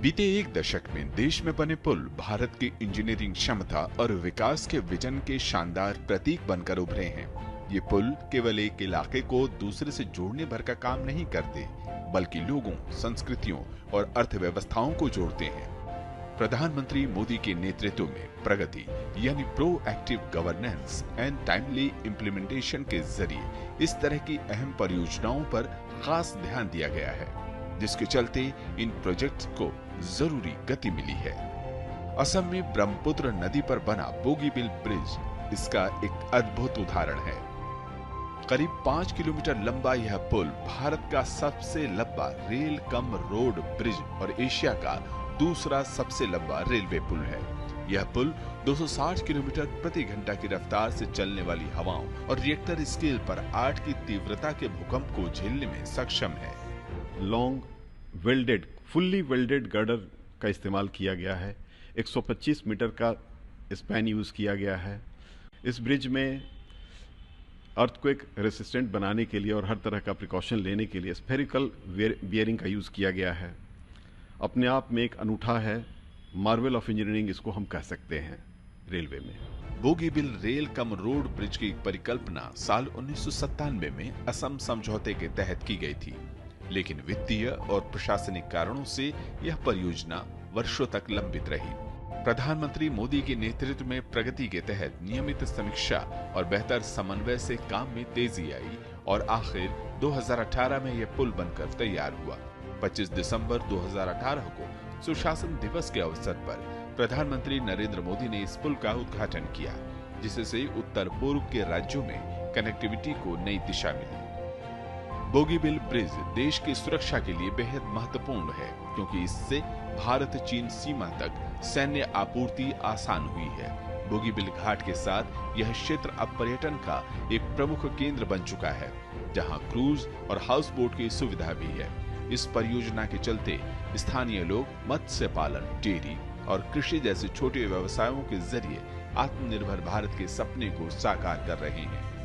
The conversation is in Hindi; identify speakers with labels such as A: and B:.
A: बीते एक दशक में देश में बने पुल भारत की इंजीनियरिंग क्षमता और विकास के विजन के शानदार प्रतीक बनकर उभरे हैं। ये पुल केवल एक इलाके को दूसरे से जोड़ने भर का काम नहीं करते, बल्कि लोगों, संस्कृतियों और अर्थव्यवस्थाओं को जोड़ते हैं। प्रधानमंत्री मोदी के नेतृत्व में प्रगति यानी proactive governance and timely implementation के जरिए इस तरह की अहम परियोजनाओं पर खास ध्यान दिया गया है, जिसके चलते इन प्रोजेक्ट्स को जरूरी गति मिली है। असम में ब्रह्मपुत्र नदी पर बना बोगीबिल ब्रिज इसका एक अद्भुत उदाहरण है। करीब 5 किलोमीटर लंबा यह पुल भारत का सबसे लंबा रेल कम रोड ब्रिज और एशिया का दूसरा सबसे लंबा रेलवे पुल है। यह पुल 260 किलोमीटर प्रति घंटा की रफ्तार से चलने वाली हवाओं और रिएक्टर स्केल पर 8 की तीव्रता के भूकंप को झेलने में सक्षम है।
B: Long welded, fully welded girder का इस्तेमाल किया गया है। 125 मीटर का स्पैन यूज किया गया है। इस ब्रिज में अर्थक्वेक रेसिस्टेंट बनाने के लिए और हर तरह का प्रिकॉशन लेने के लिए स्फेरिकल बियरिंग का यूज किया गया है। अपने आप में एक अनूठा है, मार्वल ऑफ इंजीनियरिंग इसको हम कह सकते हैं रेलवे में।
A: Bogibeel rail cum road bridge की परिकल्पना साल 1997 में असम समझौते के तहत की गई थी, लेकिन वित्तीय और प्रशासनिक कारणों से यह परियोजना वर्षों तक लंबित रही। प्रधानमंत्री मोदी के नेतृत्व में प्रगति के तहत नियमित समीक्षा और बेहतर समन्वय से काम में तेजी आई और आखिर 2018 में यह पुल बनकर तैयार हुआ। 25 दिसंबर 2018 को सुशासन दिवस के अवसर पर प्रधानमंत्री नरेंद्र मोदी ने इस पुल का उद्घाटन किया, जिससे उत्तर पूर्व के राज्यों में कनेक्टिविटी को नई दिशा मिली। बोगीबिल ब्रिज देश की सुरक्षा के लिए बेहद महत्वपूर्ण है, क्योंकि इससे भारत चीन सीमा तक सैन्य आपूर्ति आसान हुई है। बोगीबिल घाट के साथ यह क्षेत्र अब पर्यटन का एक प्रमुख केंद्र बन चुका है, जहां क्रूज और हाउस बोट की सुविधा भी है। इस परियोजना के चलते स्थानीय लोग मत्स्य पालन, डेयरी और कृषि जैसे छोटे व्यवसायों के जरिए आत्मनिर्भर भारत के सपने को साकार कर रहे हैं।